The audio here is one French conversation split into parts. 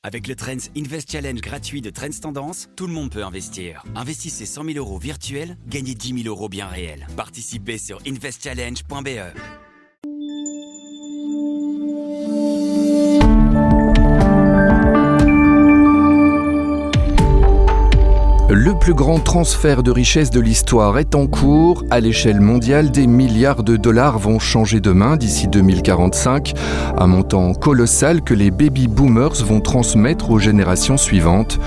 Avec le Trends Invest Challenge gratuit de Trends Tendance, tout le monde peut investir. Investissez 100 000 € virtuels, gagnez 10 000 € bien réels. Participez sur investchallenge.be. Le plus grand transfert de richesse de l'histoire est en cours. À l'échelle mondiale, des milliards de dollars vont changer de main d'ici 2045. Un montant colossal que les baby-boomers vont transmettre aux générations suivantes.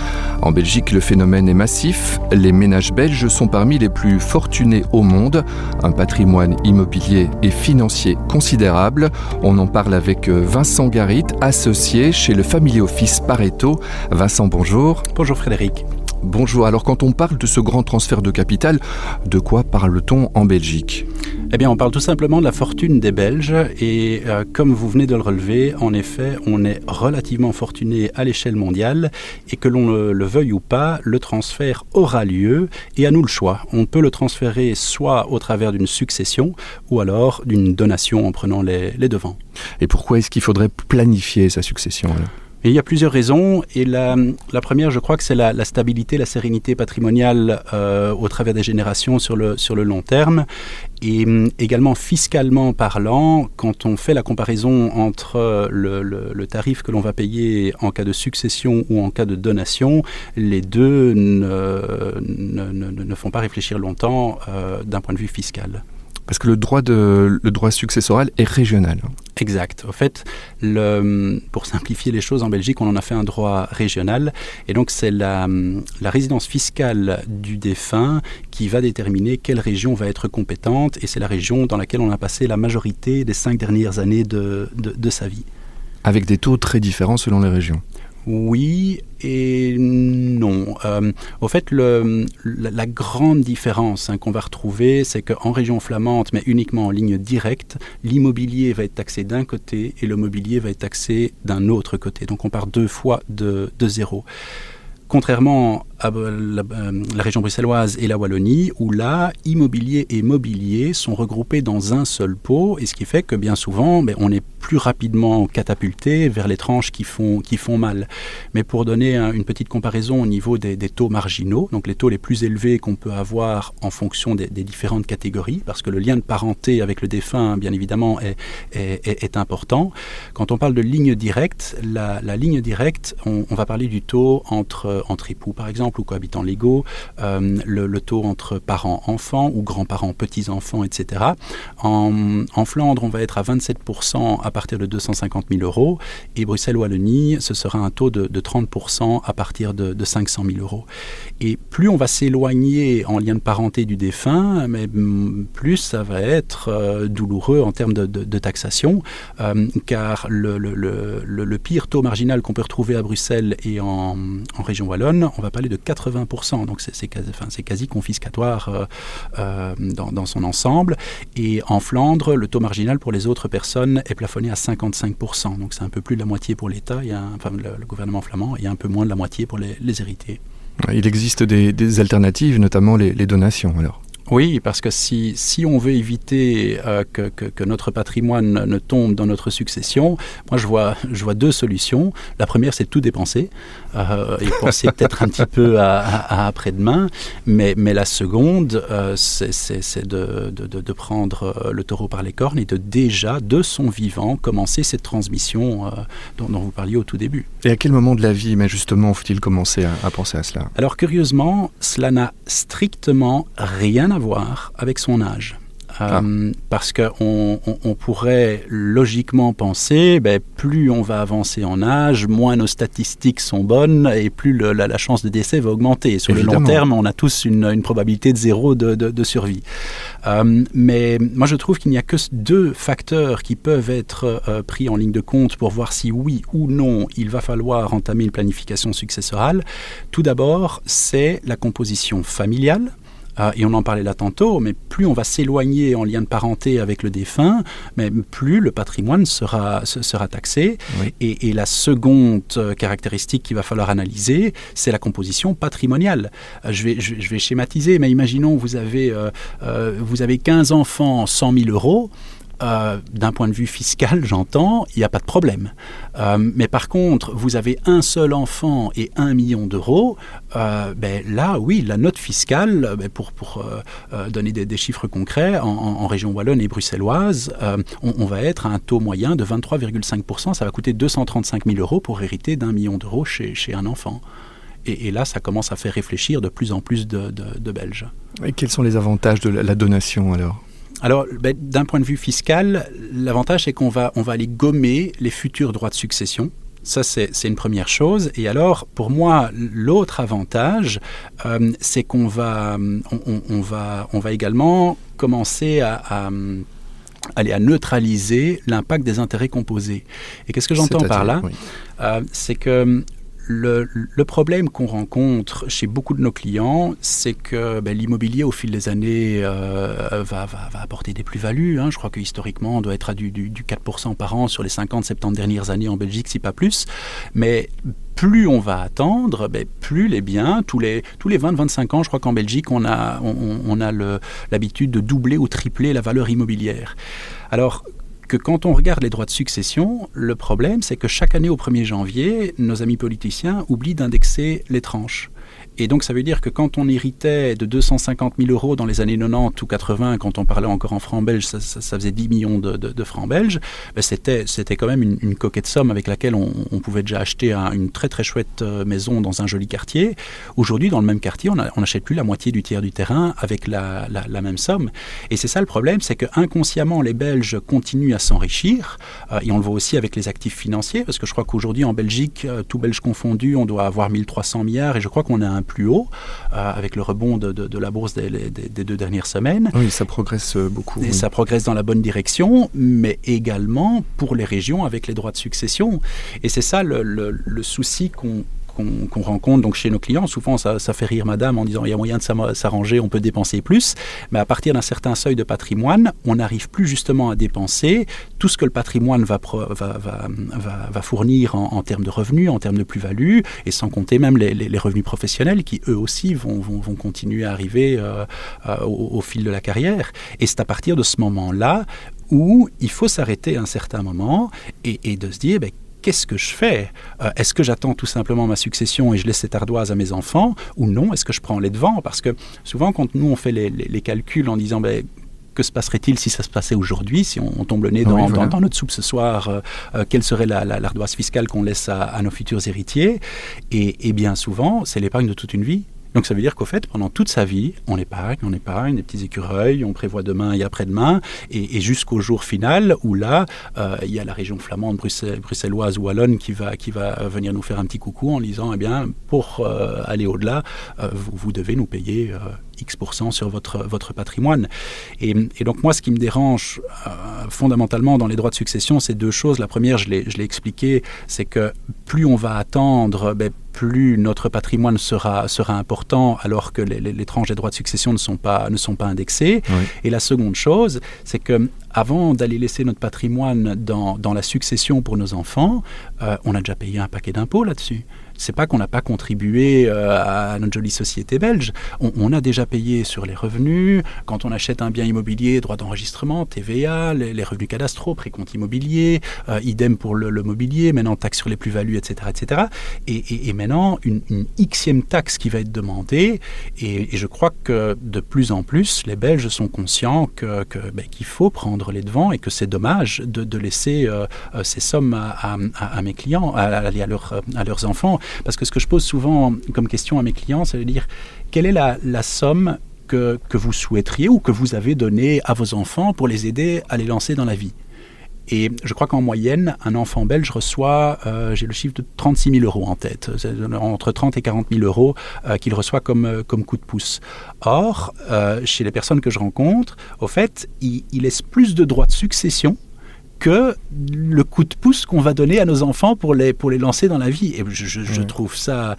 En Belgique, le phénomène est massif. Les ménages belges sont parmi les plus fortunés au monde. Un patrimoine immobilier et financier considérable. On en parle avec Vincent Garit, associé chez le Family Office Pareto. Vincent, bonjour. Bonjour Frédéric. Bonjour, alors quand on parle de ce grand transfert de capital, de quoi parle-t-on en Belgique ? Eh bien, on parle tout simplement de la fortune des Belges et comme vous venez de le relever, en effet, on est relativement fortuné à l'échelle mondiale et que l'on le veuille ou pas, le transfert aura lieu et à nous le choix. On peut le transférer soit au travers d'une succession ou alors d'une donation en prenant les devants. Et pourquoi est-ce qu'il faudrait planifier sa succession alors ? Et il y a plusieurs raisons et la première, je crois que c'est la stabilité, la sérénité patrimoniale au travers des générations sur le long terme et également fiscalement parlant, quand on fait la comparaison entre le tarif que l'on va payer en cas de succession ou en cas de donation, les deux ne font pas réfléchir longtemps d'un point de vue fiscal. Parce que le droit successoral est régional. Exact. Au fait, pour simplifier les choses, en Belgique, on en a fait un droit régional. Et donc, c'est la résidence fiscale du défunt qui va déterminer quelle région va être compétente. Et c'est la région dans laquelle on a passé la majorité des 5 dernières années de sa vie. Avec des taux très différents selon les régions. Oui et non. Au fait, la grande différence qu'on va retrouver, c'est qu'en région flamande, mais uniquement en ligne directe, l'immobilier va être taxé d'un côté et le mobilier va être taxé d'un autre côté. Donc on part 2 fois de zéro. Contrairement à la région bruxelloise et la Wallonie, où là, immobilier et mobilier sont regroupés dans un seul pot, et ce qui fait que bien souvent, on est plus rapidement catapulté vers les tranches qui font mal. Mais pour donner une petite comparaison au niveau des taux marginaux, donc les taux les plus élevés qu'on peut avoir en fonction des différentes catégories, parce que le lien de parenté avec le défunt, bien évidemment, est important. Quand on parle de ligne directe, la ligne directe, on va parler du taux entre époux, par exemple, ou cohabitants légaux, le taux entre parents-enfants ou grands-parents, petits-enfants, etc. En Flandre, on va être à 27% à partir de 250 000 €, et Bruxelles-Wallonie, ce sera un taux de 30% à partir de 500 000 €. Et plus on va s'éloigner en lien de parenté du défunt, mais plus ça va être douloureux en termes de taxation, car le pire taux marginal qu'on peut retrouver à Bruxelles et en région wallonne, on va parler de 80%, donc c'est quasi confiscatoire dans son ensemble. Et en Flandre, le taux marginal pour les autres personnes est plafonné à 55%, donc c'est un peu plus de la moitié pour l'État, le gouvernement flamand, et un peu moins de la moitié pour les héritiers. Il existe des alternatives, notamment les donations alors. Oui, parce que si on veut éviter que notre patrimoine ne tombe dans notre succession, moi je vois 2 solutions. La première, c'est de tout dépenser et penser peut-être un petit peu à après-demain. Mais la seconde, c'est de prendre le taureau par les cornes et de son vivant, commencer cette transmission dont vous parliez au tout début. Et à quel moment de la vie, mais justement, faut-il commencer à penser à cela ? Alors curieusement, cela n'a strictement rien à voir avec son âge. Parce qu'on pourrait logiquement penser, plus on va avancer en âge, moins nos statistiques sont bonnes et plus la chance de décès va augmenter. Et sur Évidemment. Le long terme, on a tous une probabilité de 0 de survie. Mais moi, je trouve qu'il n'y a que 2 facteurs qui peuvent être pris en ligne de compte pour voir si oui ou non il va falloir entamer une planification successorale. Tout d'abord, c'est la composition familiale. Et on en parlait là tantôt, mais plus on va s'éloigner en lien de parenté avec le défunt, mais plus le patrimoine sera taxé. Oui. Et la seconde caractéristique qu'il va falloir analyser, c'est la composition patrimoniale. Je vais schématiser, mais imaginons vous avez 15 enfants, 100 000 €. d'un point de vue fiscal, j'entends, il n'y a pas de problème. Mais par contre, vous avez un seul enfant et 1 million d'euros, là, oui, la note fiscale, pour donner des chiffres concrets, en région wallonne et bruxelloise, on va être à un taux moyen de 23,5%. Ça va coûter 235 000 euros pour hériter d'1 million d'euros chez un enfant. Et là, ça commence à faire réfléchir de plus en plus de Belges. Et quels sont les avantages de la donation alors ? Alors, d'un point de vue fiscal, l'avantage, c'est qu'on va aller gommer les futurs droits de succession. Ça, c'est une première chose. Et alors, pour moi, l'autre avantage, c'est qu'on va également commencer à neutraliser l'impact des intérêts composés. Et qu'est-ce que j'entends par là ? Oui. C'est que le problème qu'on rencontre chez beaucoup de nos clients, c'est que l'immobilier, au fil des années, va apporter des plus-values. Je crois que historiquement, on doit être à du 4% par an sur les 50-70 dernières années en Belgique, si pas plus. Mais plus on va attendre, plus les biens, tous les 20-25 ans, je crois qu'en Belgique, on a l'habitude de doubler ou tripler la valeur immobilière. Alors, que quand on regarde les droits de succession, le problème, c'est que chaque année au 1er janvier, nos amis politiciens oublient d'indexer les tranches. Et donc, ça veut dire que quand on héritait de 250 000 euros dans les années 90 ou 80, quand on parlait encore en francs belges, ça faisait 10 millions de francs belges, c'était quand même une coquette somme avec laquelle on pouvait déjà acheter une très très chouette maison dans un joli quartier. Aujourd'hui, dans le même quartier, on n'achète plus la moitié du tiers du terrain avec la même somme. Et c'est ça le problème, c'est qu'inconsciemment, les Belges continuent à s'enrichir. Et on le voit aussi avec les actifs financiers, parce que je crois qu'aujourd'hui, en Belgique, tout Belge confondu, on doit avoir 1300 milliards, et je crois qu'on a un plus haut, avec le rebond de la bourse des 2 dernières semaines. Oui, ça progresse beaucoup. Et ça progresse dans la bonne direction, mais également pour les régions avec les droits de succession. Et c'est ça le souci qu'on rencontre donc chez nos clients. Souvent, ça fait rire madame en disant il y a moyen de s'arranger, on peut dépenser plus. Mais à partir d'un certain seuil de patrimoine, on n'arrive plus justement à dépenser tout ce que le patrimoine va fournir en termes de revenus, en termes de plus-value, et sans compter même les revenus professionnels qui, eux aussi, vont continuer à arriver au fil de la carrière. Et c'est à partir de ce moment-là où il faut s'arrêter à un certain moment et de se dire qu'est-ce que je fais ? Est-ce que j'attends tout simplement ma succession et je laisse cette ardoise à mes enfants ? Ou non, est-ce que je prends les devants ? Parce que souvent, quand nous, on fait les calculs en disant que se passerait-il si ça se passait aujourd'hui, si on tombe le nez dans notre soupe ce soir, quelle serait l'ardoise fiscale qu'on laisse à nos futurs héritiers ? Et bien souvent, c'est l'épargne de toute une vie. Donc ça veut dire qu'au fait, pendant toute sa vie, on épargne des petits écureuils, on prévoit demain et après-demain, et jusqu'au jour final où là, il y a la région flamande, bruxelloise ou wallonne qui va venir nous faire un petit coucou en disant, pour aller au-delà, vous devez nous payer X% sur votre patrimoine. Et donc moi, ce qui me dérange fondamentalement dans les droits de succession, c'est 2 choses. La première, je l'ai expliqué, c'est que plus on va attendre, plus notre patrimoine sera important, alors que les tranches des droits de succession ne sont pas indexées. Oui. Et la seconde chose, c'est que avant d'aller laisser notre patrimoine dans la succession pour nos enfants, on a déjà payé un paquet d'impôts là-dessus. C'est pas qu'on n'a pas contribué à notre jolie société belge. On a déjà payé sur les revenus. Quand on achète un bien immobilier, droit d'enregistrement, TVA, les revenus cadastraux, précompte immobilier, idem pour le mobilier, maintenant taxe sur les plus-values, etc., etc. Et maintenant, une xème taxe qui va être demandée. Et je crois que de plus en plus, les Belges sont conscients qu'il faut prendre les devants et que c'est dommage de laisser ces sommes à mes clients, à leurs enfants. Parce que ce que je pose souvent comme question à mes clients, c'est de dire quelle est la somme que vous souhaiteriez ou que vous avez donnée à vos enfants pour les aider à les lancer dans la vie. Et je crois qu'en moyenne, un enfant belge reçoit, j'ai le chiffre de 36 000 euros en tête, entre 30 et 40 000 euros qu'il reçoit comme coup de pouce. Or, chez les personnes que je rencontre, au fait, ils laissent plus de droits de succession que le coup de pouce qu'on va donner à nos enfants pour les lancer dans la vie. Et je trouve ça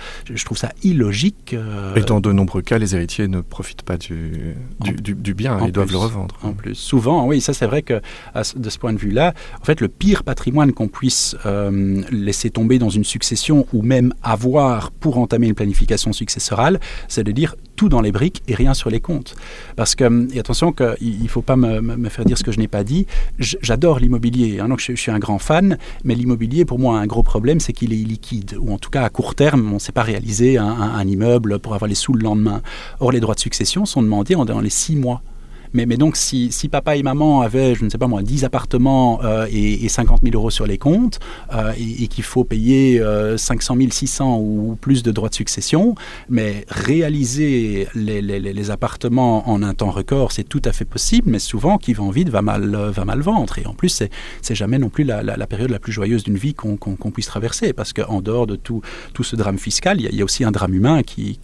illogique. Et dans de nombreux cas, les héritiers ne profitent pas du bien, ils doivent le revendre. En plus, souvent, oui, ça c'est vrai que de ce point de vue-là, en fait, le pire patrimoine qu'on puisse laisser tomber dans une succession ou même avoir pour entamer une planification successorale, c'est de dire tout dans les briques et rien sur les comptes. Parce que, et attention qu'il ne faut pas me faire dire ce que je n'ai pas dit, j'adore l'immobilier, hein, donc je suis un grand fan, mais l'immobilier, pour moi, a un gros problème, c'est qu'il est illiquide, ou en tout cas à court terme, on ne sait pas réaliser un immeuble pour avoir les sous le lendemain. Or, les droits de succession sont demandés dans les 6 mois. Mais donc, si papa et maman avaient, je ne sais pas moi, 10 appartements et 50 000 euros sur les comptes et qu'il faut payer 500 000, 600 ou plus de droits de succession, mais réaliser les appartements en un temps record, c'est tout à fait possible, mais souvent, qui vend vite va mal vendre. Et en plus, c'est jamais non plus la période la plus joyeuse d'une vie qu'on puisse traverser, parce qu'en dehors de tout ce drame fiscal, il y a aussi un drame humain qui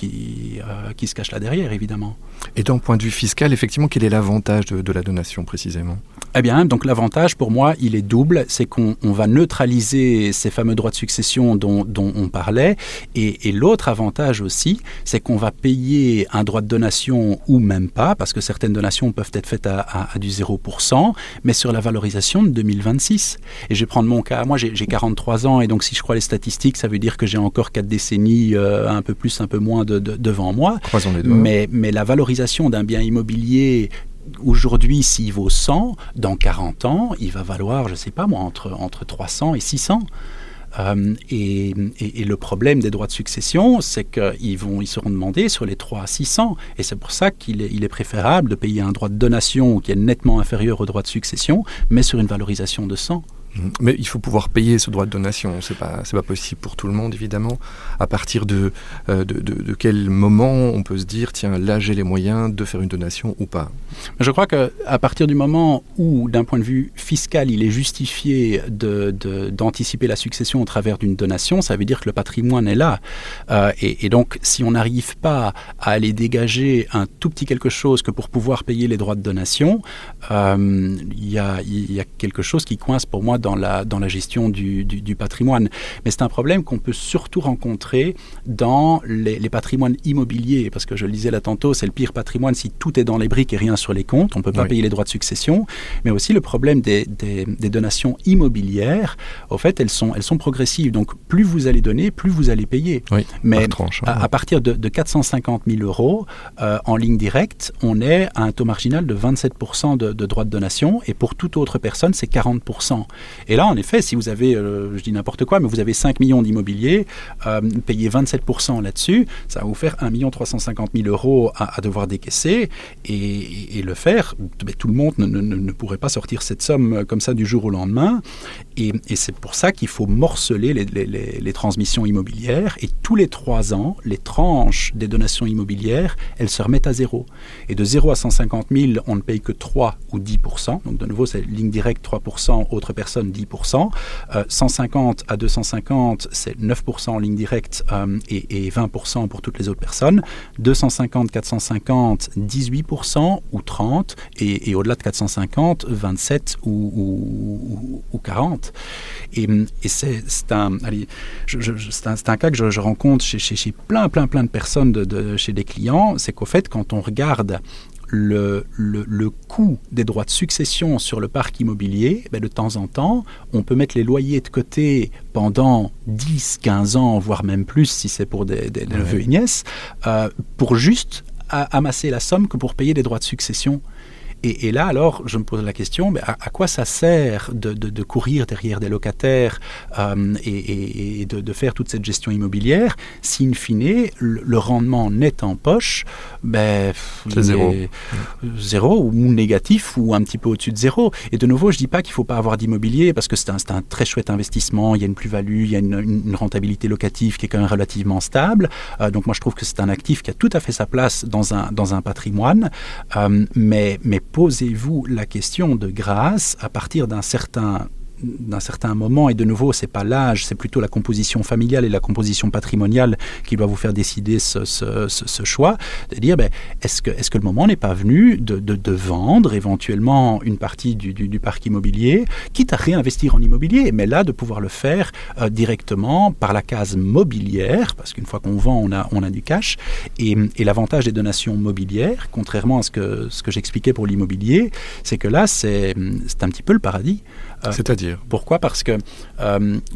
se cache là derrière, évidemment. Et d'un point de vue fiscal, effectivement, quel est l'avantage de la donation précisément ? Eh bien, donc l'avantage pour moi, il est double, c'est qu'on va neutraliser ces fameux droits de succession dont on parlait, et l'autre avantage aussi, c'est qu'on va payer un droit de donation ou même pas, parce que certaines donations peuvent être faites à du 0%, mais sur la valorisation de 2026. Et je vais prendre mon cas, moi j'ai 43 ans, et donc si je crois les statistiques, ça veut dire que j'ai encore 4 décennies, un peu plus, un peu moins devant moi. Croisons les doigts. Mais la valorisation d'un bien immobilier, aujourd'hui, s'il vaut 100, dans 40 ans, il va valoir, je ne sais pas moi, entre 300 et 600. Et le problème des droits de succession, c'est qu'ils seront demandés sur les 3 à 600. Et c'est pour ça qu'il est préférable de payer un droit de donation qui est nettement inférieur au droit de succession, mais sur une valorisation de 100. Mais il faut pouvoir payer ce droit de donation. C'est pas possible pour tout le monde, évidemment. À partir de quel moment on peut se dire, tiens, là j'ai les moyens de faire une donation ou pas ? Je crois qu'à partir du moment où, d'un point de vue fiscal, il est justifié d'anticiper la succession au travers d'une donation, ça veut dire que le patrimoine est là. Et donc, si on n'arrive pas à aller dégager un tout petit quelque chose que pour pouvoir payer les droits de donation, il y a quelque chose qui coince pour moi dans la gestion du patrimoine. Mais c'est un problème qu'on peut surtout rencontrer dans les patrimoines immobiliers, parce que je le disais là tantôt, c'est le pire patrimoine si tout est dans les briques et rien sur les comptes, on ne peut pas payer les droits de succession, mais aussi le problème des donations immobilières, au fait, elles sont progressives, donc plus vous allez donner, plus vous allez payer. Oui, mais tranche, à partir de 450 000 euros, en ligne directe, on est à un taux marginal de 27% de droits de donation, et pour toute autre personne, c'est 40%. Et là, en effet, si vous avez, je dis n'importe quoi, mais vous avez 5 millions d'immobilier, payez 27% là-dessus, ça va vous faire 1 350 000 euros à devoir décaisser, et le faire, tout le monde ne pourrait pas sortir cette somme comme ça du jour au lendemain, et c'est pour ça qu'il faut morceler les transmissions immobilières, et tous les 3 ans, les tranches des donations immobilières, elles se remettent à zéro. Et de 0 à 150 000, on ne paye que 3 ou 10%, donc de nouveau, c'est ligne directe 3%, autre personne 10%, 150 à 250, c'est 9% en ligne directe et 20% pour toutes les autres personnes, 250, 450, 18% ou 30%, et au-delà de 450, 27 ou 40%. Et c'est un cas que je rencontre chez plein de personnes, chez des clients, c'est qu'au fait, quand on regarde le coût des droits de succession sur le parc immobilier, de temps en temps, on peut mettre les loyers de côté pendant 10, 15 ans, voire même plus si c'est pour des neveux et nièces, pour juste amasser la somme que pour payer des droits de succession. Et là, alors, je me pose la question, mais à quoi ça sert de courir derrière des locataires et de faire toute cette gestion immobilière si, in fine, le rendement net en poche, c'est zéro ou négatif ou un petit peu au-dessus de zéro. Et de nouveau, je ne dis pas qu'il ne faut pas avoir d'immobilier parce que c'est un très chouette investissement, il y a une plus-value, il y a une rentabilité locative qui est quand même relativement stable. Donc moi, je trouve que c'est un actif qui a tout à fait sa place dans un patrimoine, mais posez-vous la question de grâce à partir d'un certain d'un certain moment, et de nouveau, c'est pas l'âge, c'est plutôt la composition familiale et la composition patrimoniale qui doit vous faire décider ce choix, de dire, est-ce que le moment n'est pas venu de vendre éventuellement une partie du parc immobilier, quitte à réinvestir en immobilier, mais là, de pouvoir le faire directement par la case mobilière, parce qu'une fois qu'on vend, on a du cash, et l'avantage des donations mobilières, contrairement à ce que j'expliquais pour l'immobilier, c'est que là, c'est un petit peu le paradis. C'est-à-dire ? Pourquoi ? Parce que,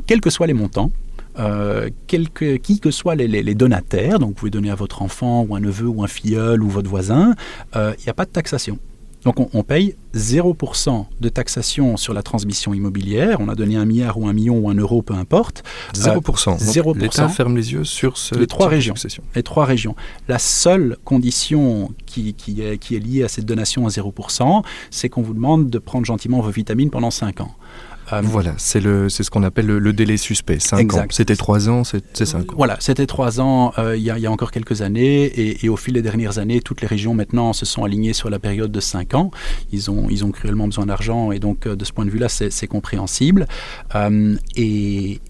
quels que soient les montants, qui que soient les donataires, donc vous pouvez donner à votre enfant, ou un neveu, ou un filleul, ou votre voisin, il n'y a pas de taxation. Donc on paye 0% de taxation sur la transmission immobilière. On a donné 1 milliard ou 1 million ou 1 euro, peu importe. 0%. 0%. L'État ferme les yeux sur les 3 régions. Les 3 régions. La seule condition qui est liée à cette donation à 0%, c'est qu'on vous demande de prendre gentiment vos vitamines pendant 5 ans. Voilà, c'est ce qu'on appelle le délai suspect, 5 ans. C'était 3 ans, c'est 5 ans. Voilà, c'était 3 ans il y a encore quelques années, et au fil des dernières années, toutes les régions maintenant se sont alignées sur la période de 5 ans. Ils ont cruellement besoin d'argent, et donc de ce point de vue-là, c'est compréhensible. Et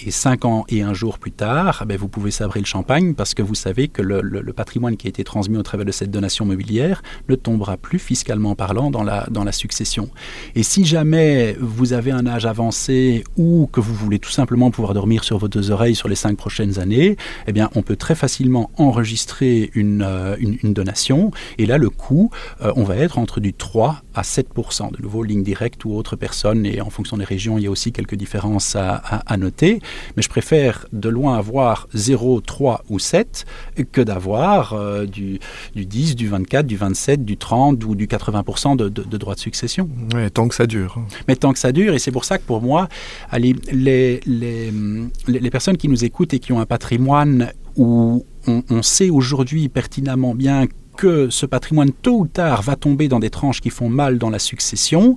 5 ans et 1 jour plus tard, vous pouvez sabrer le champagne, parce que vous savez que le patrimoine qui a été transmis au travers de cette donation mobilière ne tombera plus fiscalement parlant dans la succession. Et si jamais vous avez un âge avancé, ou que vous voulez tout simplement pouvoir dormir sur vos 2 oreilles sur les 5 prochaines années, on peut très facilement enregistrer une donation, et là le coût, on va être entre du 3 à 7%, de nouveau ligne directe ou autre personne, et en fonction des régions il y a aussi quelques différences à noter, mais je préfère de loin avoir 0, 3 ou 7 que d'avoir du 10, du 24, du 27, du 30 ou du 80% de droits de succession. Ouais, tant que ça dure. Mais tant que ça dure, et c'est pour ça que pour moi, les personnes qui nous écoutent et qui ont un patrimoine où on sait aujourd'hui pertinemment bien que ce patrimoine, tôt ou tard, va tomber dans des tranches qui font mal dans la succession.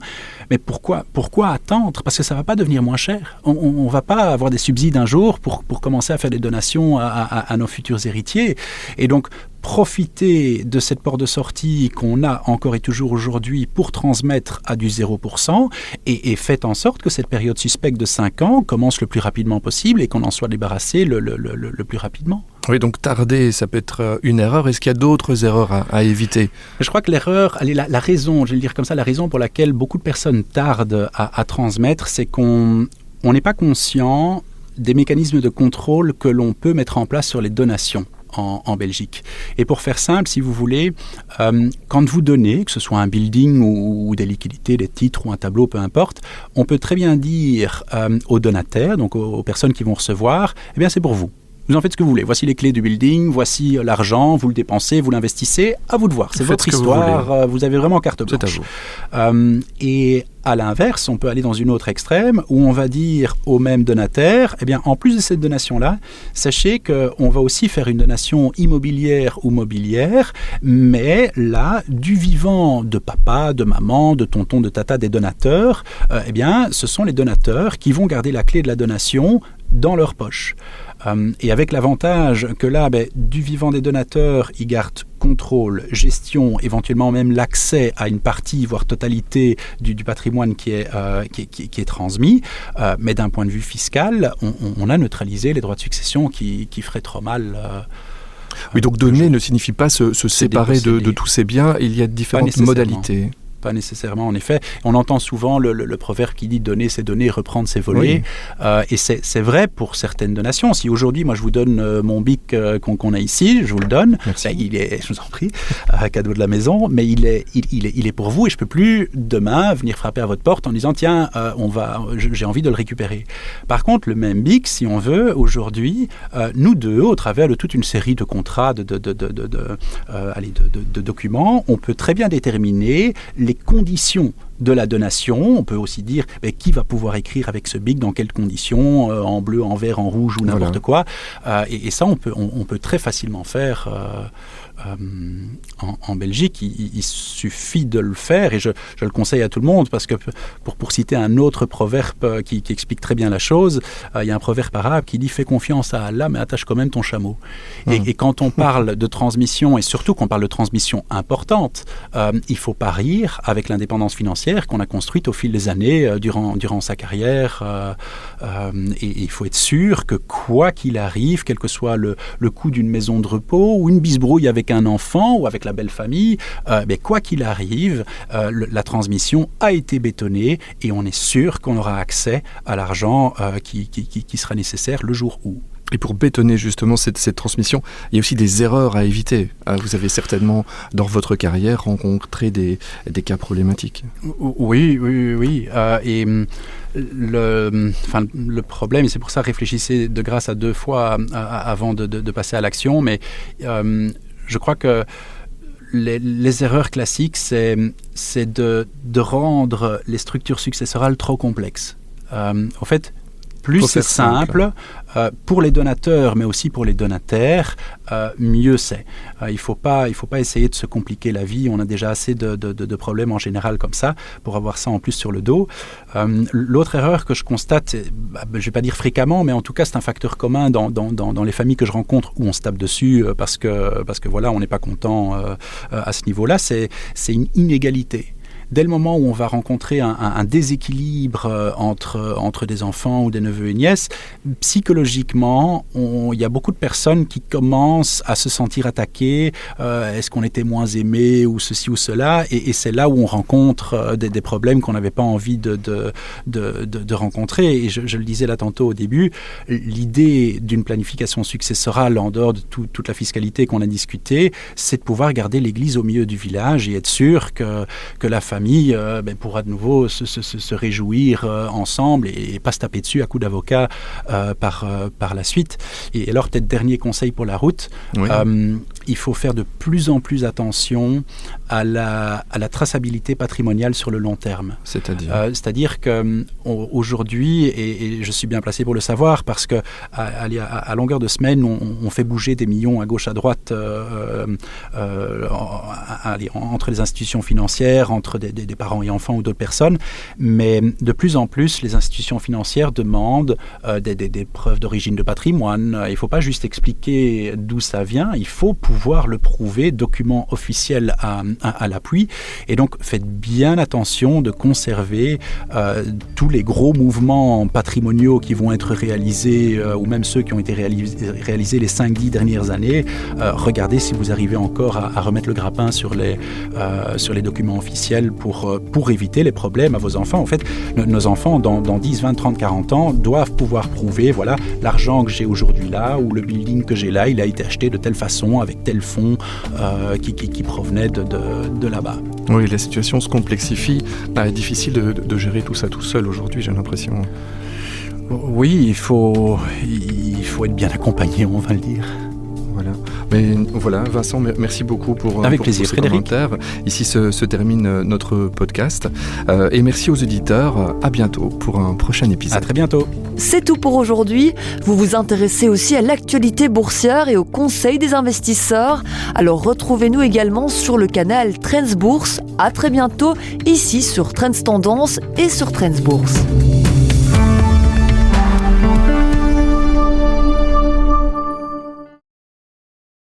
Mais pourquoi attendre ? Parce que ça ne va pas devenir moins cher. On ne va pas avoir des subsides un jour pour commencer à faire des donations à nos futurs héritiers. Et donc, profiter de cette porte de sortie qu'on a encore et toujours aujourd'hui pour transmettre à du 0%, et faites en sorte que cette période suspecte de 5 ans commence le plus rapidement possible et qu'on en soit débarrassé le plus rapidement. Oui, donc tarder, ça peut être une erreur. Est-ce qu'il y a d'autres erreurs à éviter ? Je crois que l'erreur, la raison, je vais le dire comme ça, la raison pour laquelle beaucoup de personnes tardent à transmettre, c'est qu'on n'est pas conscient des mécanismes de contrôle que l'on peut mettre en place sur les donations en Belgique. Et pour faire simple, si vous voulez, quand vous donnez, que ce soit un building ou des liquidités, des titres ou un tableau, peu importe, on peut très bien dire aux donataires, donc aux personnes qui vont recevoir, c'est pour vous. Vous en faites ce que vous voulez. Voici les clés du building, voici l'argent, vous le dépensez, vous l'investissez, à vous de voir. C'est votre histoire, vous avez vraiment carte blanche. C'est à vous. Et à l'inverse, on peut aller dans une autre extrême où on va dire aux mêmes donataires, en plus de cette donation-là, sachez qu'on va aussi faire une donation immobilière ou mobilière, mais là, du vivant de papa, de maman, de tonton, de tata des donateurs, ce sont les donateurs qui vont garder la clé de la donation dans leur poche. Et avec l'avantage que là, du vivant des donateurs, ils gardent contrôle, gestion, éventuellement même l'accès à une partie, voire totalité du patrimoine qui est transmis. Mais d'un point de vue fiscal, on a neutralisé les droits de succession qui feraient trop mal. Oui, donc donner ne signifie pas se séparer de tous ces biens. Il y a différentes modalités. Pas nécessairement, en effet. On entend souvent le proverbe qui dit « donner, c'est donner, reprendre, c'est voler oui. ». Et c'est vrai pour certaines donations. Si aujourd'hui, moi, je vous donne mon bic qu'on a ici, je vous le donne. Il est, je vous en prie, cadeau de la maison, mais il est pour vous et je ne peux plus, demain, venir frapper à votre porte en disant « Tiens, j'ai envie de le récupérer ». Par contre, le même bic, si on veut, aujourd'hui, nous deux, au travers de toute une série de contrats, de documents, on peut très bien déterminer les conditions de la donation. On peut aussi dire qui va pouvoir écrire avec ce bic, dans quelles conditions, en bleu, en vert, en rouge ou n'importe quoi. Et ça, on peut très facilement faire en Belgique. Il suffit de le faire et je le conseille à tout le monde parce que pour citer un autre proverbe qui explique très bien la chose, il y a un proverbe arabe qui dit « Fais confiance à Allah mais attache quand même ton chameau ». Et quand on parle de transmission et surtout qu'on parle de transmission importante, il faut pas rire avec l'indépendance financière financière qu'on a construite au fil des années durant sa carrière. Et il faut être sûr que quoi qu'il arrive, quel que soit le coût d'une maison de repos ou une bisbrouille avec un enfant ou avec la belle famille, mais quoi qu'il arrive, la transmission a été bétonnée et on est sûr qu'on aura accès à l'argent qui sera nécessaire le jour où. Et pour bétonner justement cette transmission, il y a aussi des erreurs à éviter. Vous avez certainement, dans votre carrière, rencontré des cas problématiques. Oui. Et le problème, et c'est pour ça réfléchissez de grâce à 2 fois avant de passer à l'action, mais je crois que les erreurs classiques, c'est de rendre les structures successorales trop complexes. En fait, plus c'est simple, pour les donateurs, mais aussi pour les donataires, mieux c'est. Il faut pas essayer de se compliquer la vie. On a déjà assez de problèmes en général comme ça, pour avoir ça en plus sur le dos. L'autre erreur que je constate, je ne vais pas dire fréquemment, mais en tout cas c'est un facteur commun dans les familles que je rencontre où on se tape dessus parce que voilà, on n'est pas content à ce niveau-là, c'est une inégalité. Dès le moment où on va rencontrer un déséquilibre entre des enfants ou des neveux et nièces, psychologiquement, il y a beaucoup de personnes qui commencent à se sentir attaquées. Est-ce qu'on était moins aimé ou ceci ou cela, et c'est là où on rencontre des problèmes qu'on n'avait pas envie de rencontrer. Et je le disais là tantôt au début, l'idée d'une planification successorale en dehors de toute la fiscalité qu'on a discutée, c'est de pouvoir garder l'église au milieu du village et être sûr que la famille pourra de nouveau se réjouir ensemble et pas se taper dessus à coups d'avocat par la suite. Et alors, peut-être dernier conseil pour la route, oui. Il faut faire de plus en plus attention à la traçabilité patrimoniale sur le long terme. C'est-à-dire qu'aujourd'hui, et je suis bien placé pour le savoir, parce que à longueur de semaine, on fait bouger des millions à gauche, à droite, entre les institutions financières, entre des parents et enfants ou d'autres personnes, mais de plus en plus, les institutions financières demandent des preuves d'origine de patrimoine. Il ne faut pas juste expliquer d'où ça vient, il faut pouvoir le prouver, document officiel à l'appui. Et donc, faites bien attention de conserver tous les gros mouvements patrimoniaux qui vont être réalisés, ou même ceux qui ont été réalisés les 5-10 dernières années. Regardez si vous arrivez encore à remettre le grappin sur les documents officiels pour éviter les problèmes à vos enfants. En fait, nos enfants, dans 10, 20, 30, 40 ans, doivent pouvoir prouver, voilà, l'argent que j'ai aujourd'hui là, ou le building que j'ai là, il a été acheté de telle façon, avec tel fonds qui provenait de là-bas. Oui, la situation se complexifie. C'est difficile de gérer tout ça tout seul aujourd'hui, j'ai l'impression. Oui, il faut être bien accompagné, on va le dire. Voilà. Mais voilà, Vincent, merci beaucoup pour ces commentaires. Ici se termine notre podcast. Et merci aux auditeurs. À bientôt pour un prochain épisode. À très bientôt. C'est tout pour aujourd'hui. Vous vous intéressez aussi à l'actualité boursière et au conseil des investisseurs. Alors retrouvez-nous également sur le canal Trends Bourse. À très bientôt, ici sur Trends Tendance et sur Trends Bourse.